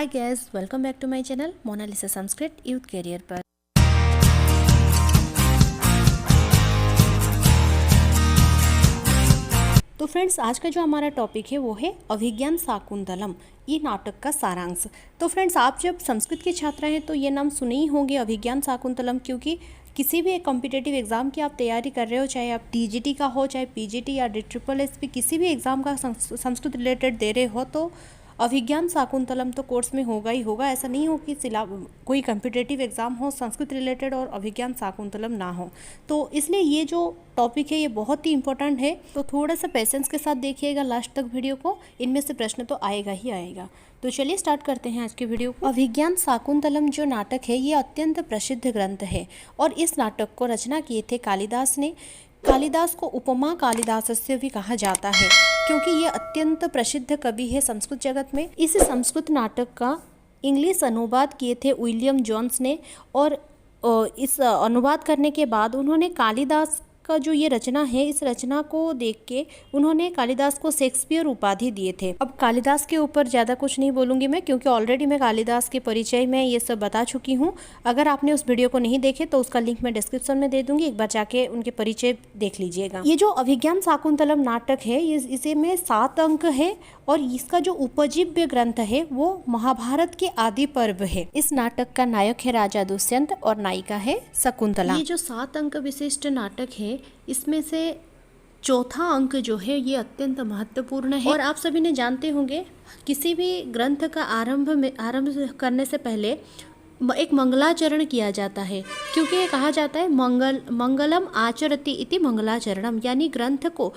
Hi guys, welcome back to my channel Monalisa Sanskrit youth career पर। तो friends, आज का जो हमारा टॉपिक है वो है अभिज्ञान शाकुंतलम, ये नाटक का सारांश। तो फ्रेंड्स, आप जब संस्कृत के छात्र हैं तो ये नाम सुने ही होंगे अभिज्ञान शाकुंतलम, क्योंकि किसी भी एक कॉम्पिटिटिव एग्जाम की आप तैयारी कर रहे हो, चाहे आप टीजीटी का हो, चाहे पीजीटी या DSSS किसी भी एग्जाम का संस्कृत रिलेटेड दे रहे हो तो अभिज्ञान शाकुंतलम तो कोर्स में होगा ही होगा। ऐसा नहीं हो कि कोई कॉम्पिटिटिव एग्जाम हो संस्कृत रिलेटेड और अभिज्ञान शाकुंतलम ना हो। तो इसलिए ये जो टॉपिक है ये बहुत ही इंपॉर्टेंट है, तो थोड़ा सा पेशेंस के साथ देखिएगा लास्ट तक वीडियो को, इनमें से प्रश्न तो आएगा ही आएगा। तो चलिए स्टार्ट करते हैं आज के वीडियो को। अभिज्ञान शाकुंतलम जो नाटक है ये अत्यंत प्रसिद्ध ग्रंथ है और इस नाटक को रचना किए थे कालिदास ने। कालिदास को उपमा कालिदासस्य भी कहा जाता है क्योंकि ये अत्यंत प्रसिद्ध कवि है संस्कृत जगत में। इस संस्कृत नाटक का इंग्लिश अनुवाद किए थे विलियम जोन्स ने और इस अनुवाद करने के बाद उन्होंने कालिदास का जो ये रचना है, इस रचना को देख के उन्होंने कालिदास को शेक्सपियर उपाधि दिए थे। अब कालिदास के ऊपर ज़्यादा कुछ नहीं बोलूँगी मैं, क्योंकि ऑलरेडी मैं कालिदास के परिचय में ये सब बता चुकी हूँ। अगर आपने उस वीडियो को नहीं देखे तो उसका लिंक मैं डिस्क्रिप्शन में दे दूँगी, एक बार जाके उनके परिचय देख लीजिएगा। ये जो अभिज्ञान शाकुंतलम नाटक है इसे में 7 अंक है और इसका जो उपजीव्य ग्रंथ है वो महाभारत के आदि पर्व है। इस नाटक का नायक है राजा दुष्यंत और नायिका है शकुंतला। ये जो 7 अंक विशिष्ट नाटक है इसमें से चौथा अंक जो है ये अत्यंत महत्वपूर्ण है। और आप सभी ने जानते होंगे किसी भी ग्रंथ का आरंभ करने से पहले एक मंगलाचरण किया जाता है, क्योंकि ये कहा जाता है मंगलम आचरति इति मंगलाचरणम, यानी ग्रंथ को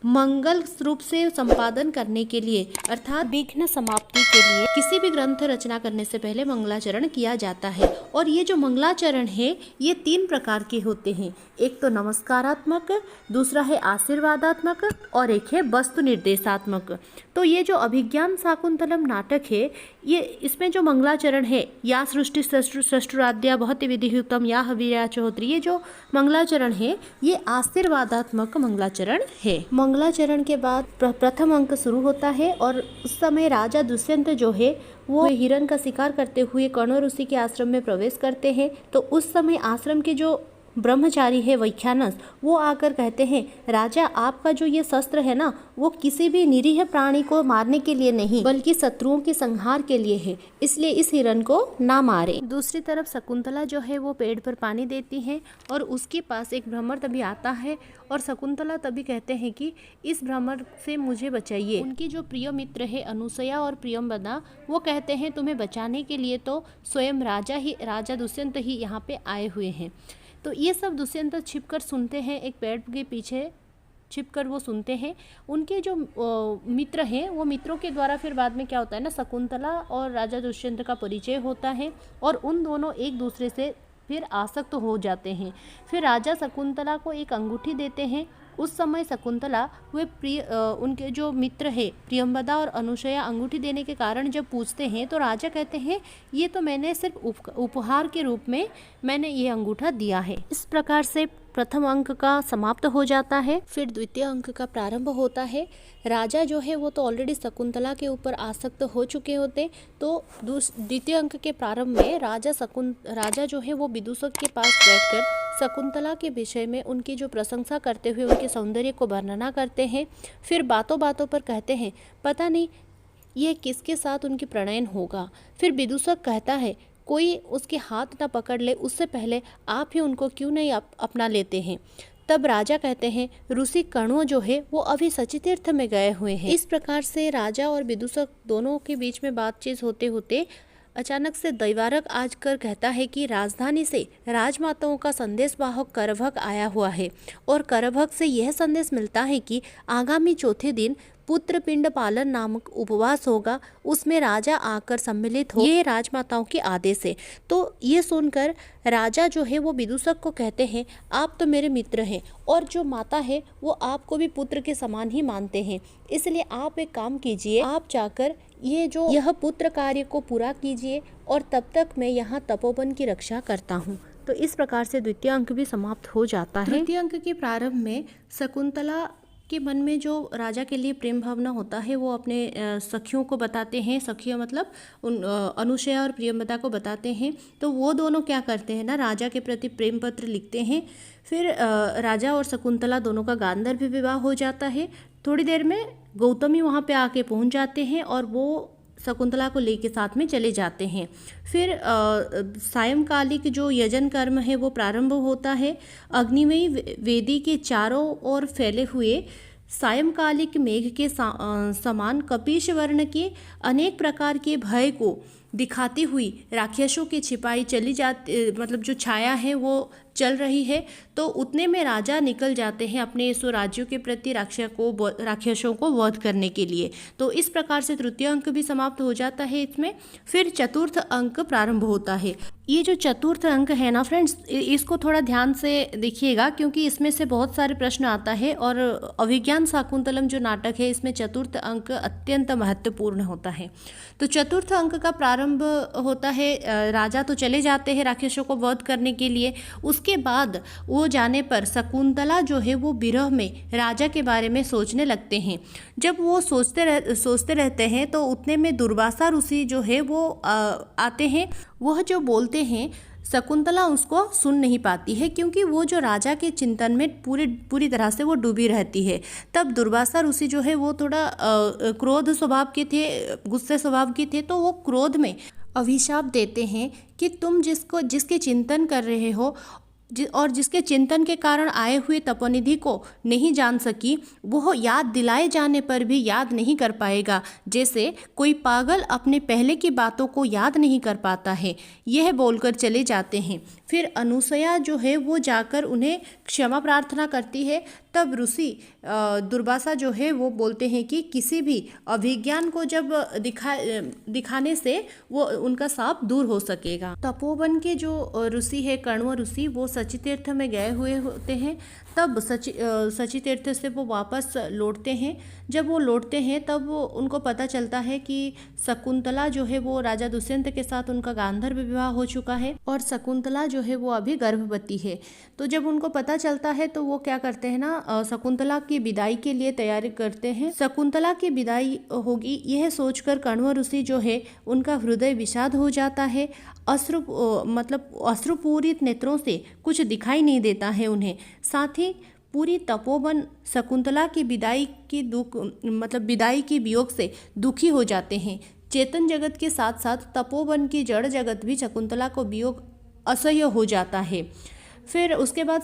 मंगल रूप से संपादन करने के लिए अर्थात विघ्न समाप्ति के लिए किसी भी ग्रंथ रचना करने से पहले मंगलाचरण किया जाता है। और ये जो मंगलाचरण है ये 3 प्रकार के होते हैं, एक तो नमस्कारात्मक, दूसरा है आशीर्वादात्मक और एक है वस्तु निर्देशात्मक। तो ये जो अभिज्ञान शाकुंतलम नाटक है ये इसमें जो मंगलाचरण है, या सृष्टि सृष्टुराद्या बहुत विधियुक्तम या हवीरा चौधरी, ये जो मंगलाचरण है ये आशीर्वादात्मक मंगलाचरण है। मंगलाचरण के बाद प्रथम अंक शुरू होता है और उस समय राजा दुष्यंत जो है वो हिरण का शिकार करते हुए कर्ण ऋषि के आश्रम में प्रवेश करते हैं। तो उस समय आश्रम के जो ब्रह्मचारी है वैख्यानस, वो आकर कहते हैं राजा आपका जो ये शस्त्र है ना वो किसी भी निरीह प्राणी को मारने के लिए नहीं बल्कि शत्रुओं के संहार के लिए है, इसलिए इस हिरण को ना मारे। दूसरी तरफ शकुंतला जो है वो पेड़ पर पानी देती है और उसके पास एक भ्रमर तभी आता है और शकुंतला तभी कहते हैं कि इस भ्रमर से मुझे बचाइए। उनकी जो प्रिय मित्र है अनुसया और प्रियंवदा वो कहते हैं तुम्हें बचाने के लिए तो स्वयं राजा दुष्यंत ही यहाँ पे आए हुए हैं। तो ये सब दुष्यंत छिपकर सुनते हैं, एक पेड़ के पीछे छिपकर वो सुनते हैं। उनके जो मित्र हैं वो मित्रों के द्वारा फिर बाद में क्या होता है ना, शकुंतला और राजा दुष्यंत का परिचय होता है और उन दोनों एक दूसरे से फिर आसक्त हो जाते हैं। फिर राजा शकुंतला को एक अंगूठी देते हैं। उस समय शकुंतला उनके जो मित्र है प्रियंवदा और अनुसया अंगूठी देने के कारण जब पूछते हैं तो राजा कहते हैं ये तो मैंने सिर्फ उपहार के रूप में मैंने ये अंगूठा दिया है। इस प्रकार से प्रथम अंक का समाप्त हो जाता है। फिर द्वितीय अंक का प्रारंभ होता है। राजा जो है वो तो ऑलरेडी शकुंतला के ऊपर आसक्त हो चुके होते, तो द्वितीय अंक के प्रारंभ में राजा जो है वो विदूषक के पास बैठकर शकुंतला के विषय में उनकी जो प्रशंसा करते हुए उनके सौंदर्य को वर्णना करते हैं। फिर बातों बातों पर कहते हैं पता नहीं ये किसके साथ उनकी प्रणयन होगा। फिर विदूषक कहता है कोई उसके हाथ ना पकड़ ले उससे पहले आप ही उनको क्यों नहीं अपना लेते हैं। तब राजा कहते हैं ऋषि कण्व जो है वो अभी शचीतीर्थ में गए हुए हैं। इस प्रकार से राजा और विदूषक दोनों के बीच में बातचीत होते होते अचानक से दैवारक आकर कहता है कि राजधानी से राजमाताओं का संदेश वाहक करभग आया हुआ है और करभग से यह संदेश मिलता है कि आगामी चौथे दिन पुत्र पिंड पालन नामक उपवास होगा, उसमें राजा आकर सम्मिलित हो, ये राजमाताओं के आदेश है। तो ये सुनकर राजा जो है वो विदूषक को कहते हैं आप तो मेरे मित्र हैं और जो माता है वो आपको भी पुत्र के समान ही मानते हैं, इसलिए आप एक काम कीजिए, आप जाकर यह पुत्र कार्य को पूरा कीजिए और तब तक मैं यहाँ तपोवन की रक्षा करता हूँ। तो इस प्रकार से द्वितीय अंक भी समाप्त हो जाता है। तृतीय अंक के प्रारंभ में शकुंतला के मन में जो राजा के लिए प्रेम भावना होता है वो अपने सखियों को बताते हैं। सखियों मतलब उन अनुसया और प्रियंवदा को बताते हैं। तो वो दोनों क्या करते हैं ना, राजा के प्रति प्रेम पत्र लिखते हैं। फिर राजा और शकुंतला दोनों का गांधर्व विवाह हो जाता है। थोड़ी देर में गौतमी वहाँ पे आके पहुँच जाते हैं और वो शकुंतला को लेके साथ में चले जाते हैं। फिर सायंकालिक जो यजन कर्म है वो प्रारंभ होता है। अग्निमयी वेदी के चारों ओर फैले हुए सायंकालिक मेघ के समान कपीश वर्ण के अनेक प्रकार के भय को दिखाती हुई राक्षसों की छिपाई चली जाती, मतलब जो छाया है वो चल रही है। तो उतने में राजा निकल जाते हैं अपने स्वराज्यों के प्रति राक्षसों को वध करने के लिए। तो इस प्रकार से तृतीय अंक भी समाप्त हो जाता है इसमें। फिर चतुर्थ अंक प्रारंभ होता है। ये जो चतुर्थ अंक है ना फ्रेंड्स, इसको थोड़ा ध्यान से देखिएगा क्योंकि इसमें से बहुत सारे प्रश्न आता है। और अभिज्ञान शाकुंतलम जो नाटक है इसमें चतुर्थ अंक अत्यंत महत्वपूर्ण होता है। तो चतुर्थ अंक का प्रारंभ होता है, राजा तो चले जाते हैं राक्षसों को वध करने के लिए। उसके बाद वो जाने पर शकुंतला जो है वो विरह में राजा के बारे में सोचने लगते हैं। जब वो सोचते रहते हैं तो उतने में दुर्वासा ऋषि जो है वो आते हैं। वह जो बोलते हैं शकुंतला उसको सुन नहीं पाती है क्योंकि वो जो राजा के चिंतन में पूरी तरह से वो डूबी रहती है। तब दुर्वासा ऋषि जो है वो थोड़ा क्रोध स्वभाव के थे, गुस्से स्वभाव के थे। तो वो क्रोध में अभिशाप देते हैं कि तुम जिसके चिंतन कर रहे हो और जिसके चिंतन के कारण आए हुए तपोनिधि को नहीं जान सकी, वह याद दिलाए जाने पर भी याद नहीं कर पाएगा, जैसे कोई पागल अपने पहले की बातों को याद नहीं कर पाता है। यह बोलकर चले जाते हैं। फिर अनुसया जो है वो जाकर उन्हें क्षमा प्रार्थना करती है। तब ऋषि दुर्वासा जो है वो बोलते हैं कि किसी भी अभिज्ञान को जब दिखाने से वो उनका शाप दूर हो सकेगा। तपोवन के जो ऋषि है कण्व ऋषि, वो सची तीर्थ में गए हुए होते हैं। तब सची तीर्थ से वो वापस लौटते हैं। जब वो लौटते हैं तब उनको पता चलता है कि शकुंतला जो है वो राजा दुष्यंत के साथ उनका गांधर्व विवाह हो चुका है और शकुंतला जो है वो अभी गर्भवती है। तो जब उनको पता चलता है तो वो क्या करते हैं ना, शकुंतला की विदाई के लिए तैयारी करते हैं। शकुंतला की विदाई होगी यह सोचकर कण्व ऋषि जो है उनका हृदय विषाद हो जाता है। अश्रुपूरित नेत्रों से कुछ दिखाई नहीं देता है उन्हें। साथ ही पूरी तपोवन शकुंतला की विदाई की वियोग से दुखी हो जाते हैं। चेतन जगत के साथ साथ तपोवन की जड़ जगत भी शकुंतला को वियोग असह्य हो जाता है। फिर उसके बाद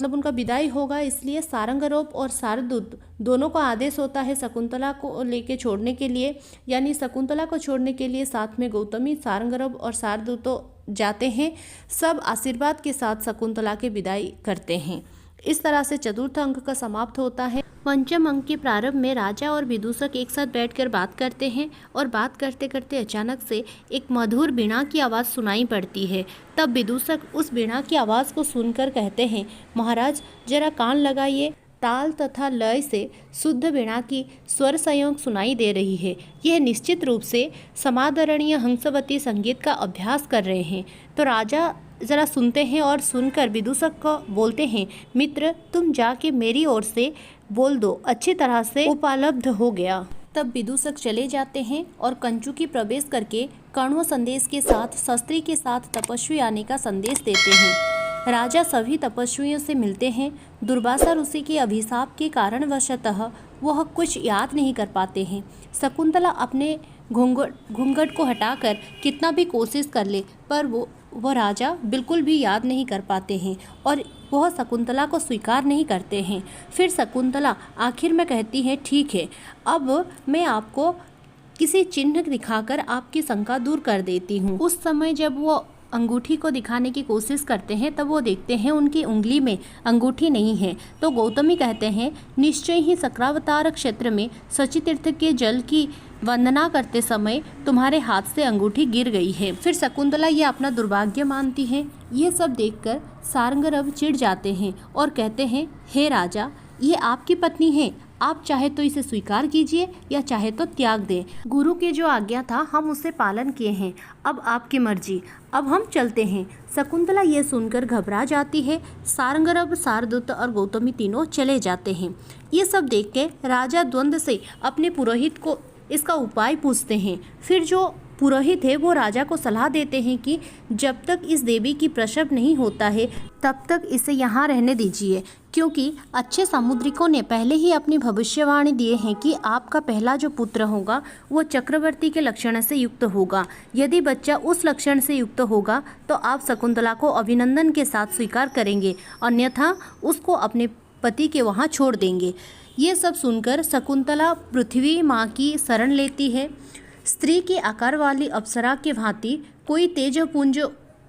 उनका विदाई होगा, इसलिए सारंगरोप और सारदूत दोनों को आदेश होता है शकुंतला को लेके छोड़ने के लिए। यानी शकुंतला को छोड़ने के लिए साथ में गौतमी, सारंगरोप और सारदूतों जाते हैं। सब आशीर्वाद के साथ शकुंतला की विदाई करते हैं। इस तरह से चतुर्थ अंक का समाप्त होता है। पंचम अंक के प्रारंभ में राजा और विदूषक एक साथ बैठकर बात करते हैं और बात करते करते अचानक से एक मधुर वीणा की आवाज़ सुनाई पड़ती है। तब विदूषक उस वीणा की आवाज़ को सुनकर कहते हैं, महाराज जरा कान लगाइए, ताल तथा लय से शुद्ध वीणा की स्वर संयोग सुनाई दे रही है। यह निश्चित रूप से समादरणीय हंसवती संगीत का अभ्यास कर रहे हैं। तो राजा ज़रा सुनते हैं और सुनकर विदूषक को बोलते हैं, मित्र तुम जाके मेरी ओर से बोल दो, अच्छी तरह से उपलब्ध हो गया। तब विदूषक चले जाते हैं और कंचुकी प्रवेश करके कण्व संदेश के साथ शस्त्री के साथ तपस्वी आने का संदेश देते हैं। राजा सभी तपस्वियों से मिलते हैं। दुर्वासा ऋषि के अभिशाप के कारणवशतः वह कुछ याद नहीं कर पाते हैं। शकुंतला अपने घूंघट को हटाकर कितना भी कोशिश कर ले पर वह राजा बिल्कुल भी याद नहीं कर पाते हैं और वह शकुंतला को स्वीकार नहीं करते हैं। फिर शकुंतला आखिर में कहती है, ठीक है, अब मैं आपको किसी चिन्ह दिखाकर आपकी शंका दूर कर देती हूँ। उस समय जब वो अंगूठी को दिखाने की कोशिश करते हैं तब वो देखते हैं उनकी उंगली में अंगूठी नहीं है। तो गौतमी कहते हैं, निश्चय ही सक्रावतार क्षेत्र में शची तीर्थ के जल की वंदना करते समय तुम्हारे हाथ से अंगूठी गिर गई है। फिर शकुंतला ये अपना दुर्भाग्य मानती है। ये सब देखकर सारंगरव चिढ़ जाते हैं और कहते हैं, हे राजा, ये आपकी पत्नी है, आप चाहे तो इसे स्वीकार कीजिए या चाहे तो त्याग दें। गुरु की जो आज्ञा था हम उससे पालन किए हैं, अब आपकी मर्जी, अब हम चलते हैं। शकुंतला ये सुनकर घबरा जाती है। सारंगरब, शार्दूल और गौतमी तीनों चले जाते हैं। ये सब देख के राजा द्वंद्व से अपने पुरोहित को इसका उपाय पूछते हैं। फिर जो पुरोहित है वो राजा को सलाह देते हैं कि जब तक इस देवी की प्रसव नहीं होता है तब तक इसे यहाँ रहने दीजिए, क्योंकि अच्छे सामुद्रिकों ने पहले ही अपनी भविष्यवाणी दिए हैं कि आपका पहला जो पुत्र होगा वो चक्रवर्ती के लक्षण से युक्त होगा। यदि बच्चा उस लक्षण से युक्त होगा तो आप शकुंतला को अभिनंदन के साथ स्वीकार करेंगे, अन्यथा उसको अपने पति के वहाँ छोड़ देंगे। ये सब सुनकर शकुंतला पृथ्वी माँ की शरण लेती है। स्त्री के आकार वाली अप्सरा के भांति कोई तेजपुंज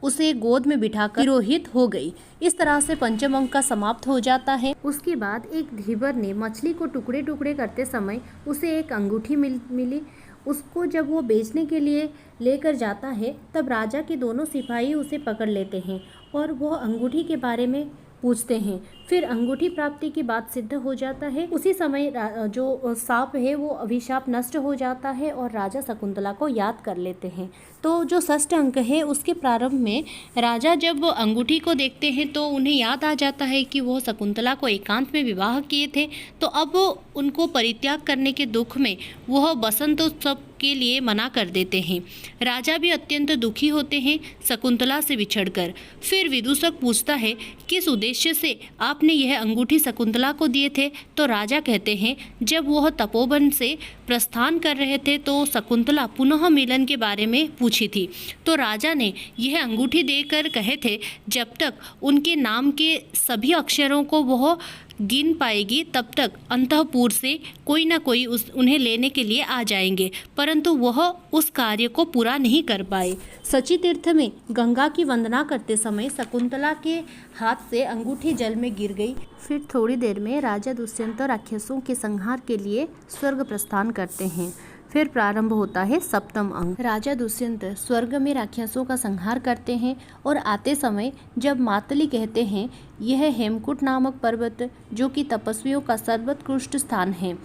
उसे गोद में बिठाकर तिरोहित हो गई। इस तरह से पंचम अंक का समाप्त हो जाता है। उसके बाद एक धीवर ने मछली को टुकड़े टुकड़े करते समय उसे एक अंगूठी मिली। उसको जब वो बेचने के लिए लेकर जाता है तब राजा के दोनों सिपाही उसे पकड़ लेते हैं और वह अंगूठी के बारे में पूछते हैं। फिर अंगूठी प्राप्ति की बात सिद्ध हो जाता है। उसी समय जो साप है वो अभिशाप नष्ट हो जाता है और राजा शकुंतला को याद कर लेते हैं। तो जो षष्ठ अंक है उसके प्रारंभ में राजा जब अंगूठी को देखते हैं तो उन्हें याद आ जाता है कि वो शकुंतला को एकांत में विवाह किए थे, तो अब उनको परित्याग करने के दुख में वह बसंत उत्सव के लिए मना कर देते हैं। राजा भी अत्यंत दुखी होते हैं शकुंतला से बिछड़कर। फिर विदूषक पूछता है किस उद्देश्य से आपने यह अंगूठी शकुंतला को दिए थे, तो राजा कहते हैं जब वह तपोवन से प्रस्थान कर रहे थे तो शकुंतला पुनः मिलन के बारे में पूछी थी, तो राजा ने यह अंगूठी देकर कहे थे जब तक उनके नाम के सभी अक्षरों को वह गिन पाएगी तब तक अंतःपुर से कोई ना कोई उन्हें लेने के लिए आ जाएंगे, परंतु वह उस कार्य को पूरा नहीं कर पाए। सची तीर्थ में गंगा की वंदना करते समय शकुंतला के हाथ से अंगूठी जल में गिर गई। फिर थोड़ी देर में राजा दुष्यंत राक्षसों के संहार के लिए स्वर्ग प्रस्थान करते हैं। फिर प्रारंभ होता है सप्तम अंक। राजा दुष्यंत स्वर्ग में राक्षसों का संहार करते हैं और आते समय जब मातली कहते हैं यह हेमकूट नामक पर्वत जो कि तपस्वियों का सर्वोत्कृष्ट स्थान है,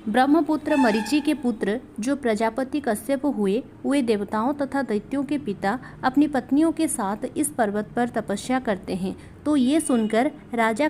ब्रह्मपुत्र मरीचि के पुत्र जो प्रजापति कश्यप हुए, वे देवताओं तथा दैत्यों के पिता अपनी पत्नियों के साथ इस पर्वत पर तपस्या करते हैं। तो ये सुनकर राजा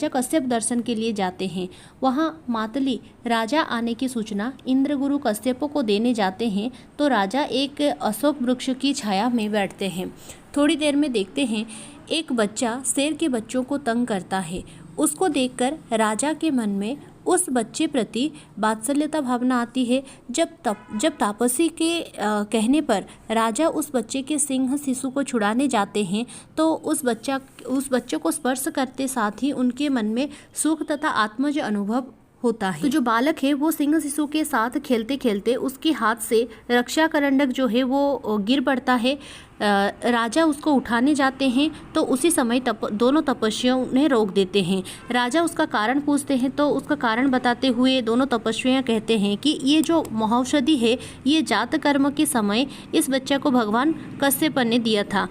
कश्यप दर्शन के लिए जाते हैं। वहाँ मातली राजा आने की सूचना इंद्रगुरु कश्यप को देने जाते हैं, तो राजा एक अशोक वृक्ष की छाया में बैठते हैं। थोड़ी देर में देखते हैं एक बच्चा शेर के बच्चों को तंग करता है। उसको देखकर राजा के मन में उस बच्चे प्रति वात्सल्यता भावना आती है। जब तापसी के कहने पर राजा उस बच्चे के सिंह शिशु को छुड़ाने जाते हैं तो उस बच्चे को स्पर्श करते साथ ही उनके मन में सुख तथा आत्मज अनुभव होता है। तो जो बालक है वो सिंह शिशु के साथ खेलते खेलते उसके हाथ से रक्षा करंडक जो है वो गिर पड़ता है। राजा उसको उठाने जाते हैं तो उसी समय दोनों तपस्वियों उन्हें रोक देते हैं। राजा उसका कारण पूछते हैं तो उसका कारण बताते हुए दोनों तपस्वियां कहते हैं कि ये जो महौषधि है ये जात कर्म के समय इस बच्चे को भगवान कश्यप ने दिया था।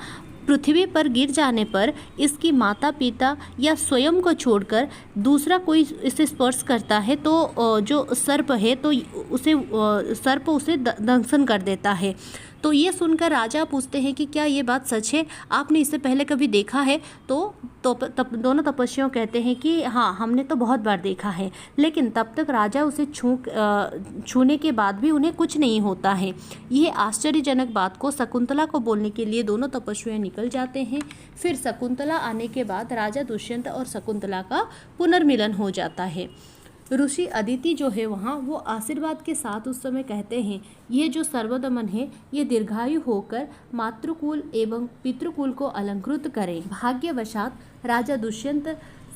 पृथ्वी पर गिर जाने पर इसकी माता पिता या स्वयं को छोड़कर दूसरा कोई इसे स्पर्श करता है तो जो सर्प है तो सर्प उसे दंशन कर देता है। तो ये सुनकर राजा पूछते हैं कि क्या ये बात सच है, आपने इससे पहले कभी देखा है? तो दोनों तपस्वियों कहते हैं कि हाँ, हमने तो बहुत बार देखा है, लेकिन तब तक राजा उसे छूने के बाद भी उन्हें कुछ नहीं होता है। यह आश्चर्यजनक बात को शकुंतला को बोलने के लिए दोनों तपस्वियां निकल जाते हैं। फिर शकुंतला आने के बाद राजा दुष्यंत और शकुंतला का पुनर्मिलन हो जाता है। ऋषि अदिति जो है वहाँ वो आशीर्वाद के साथ उस समय कहते हैं ये जो सर्वदमन है ये दीर्घायु होकर मातृकुल एवं पितृकुल को अलंकृत करें। भाग्यवशात राजा दुष्यंत,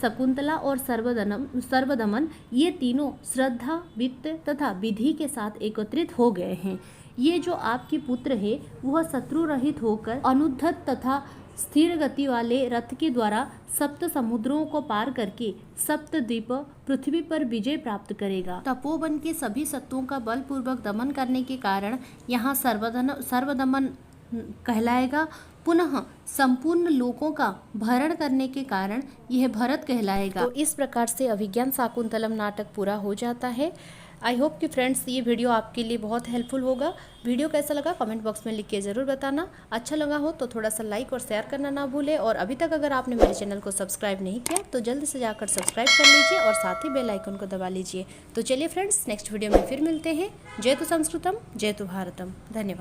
शकुंतला और सर्वदमन ये तीनों श्रद्धा, वित्त तथा विधि के साथ एकत्रित हो गए हैं। ये जो आपके पुत्र है वह शत्रु रहित होकर अनुद्धत तथा स्थिर गति वाले रथ के द्वारा सप्त समुद्रों को पार करके सप्त द्वीप पृथ्वी पर विजय प्राप्त करेगा। तपोवन के सभी शत्रुओं का बलपूर्वक दमन करने के कारण यहाँ सर्वदमन कहलाएगा। पुनः संपूर्ण लोकों का भरण करने के कारण यह भरत कहलाएगा। तो इस प्रकार से अभिज्ञान शाकुंतलम नाटक पूरा हो जाता है। आई होप कि फ्रेंड्स ये वीडियो आपके लिए बहुत हेल्पफुल होगा। वीडियो कैसा लगा कमेंट बॉक्स में लिख के ज़रूर बताना। अच्छा लगा हो तो थोड़ा सा लाइक और शेयर करना ना भूलें, और अभी तक अगर आपने मेरे चैनल को सब्सक्राइब नहीं किया तो जल्दी से जाकर सब्सक्राइब कर लीजिए और साथ ही बेल आइकन को दबा लीजिए। तो चलिए फ्रेंड्स, नेक्स्ट वीडियो में फिर मिलते हैं। जय तु संस्कृतम, जय तु भारतम। धन्यवाद।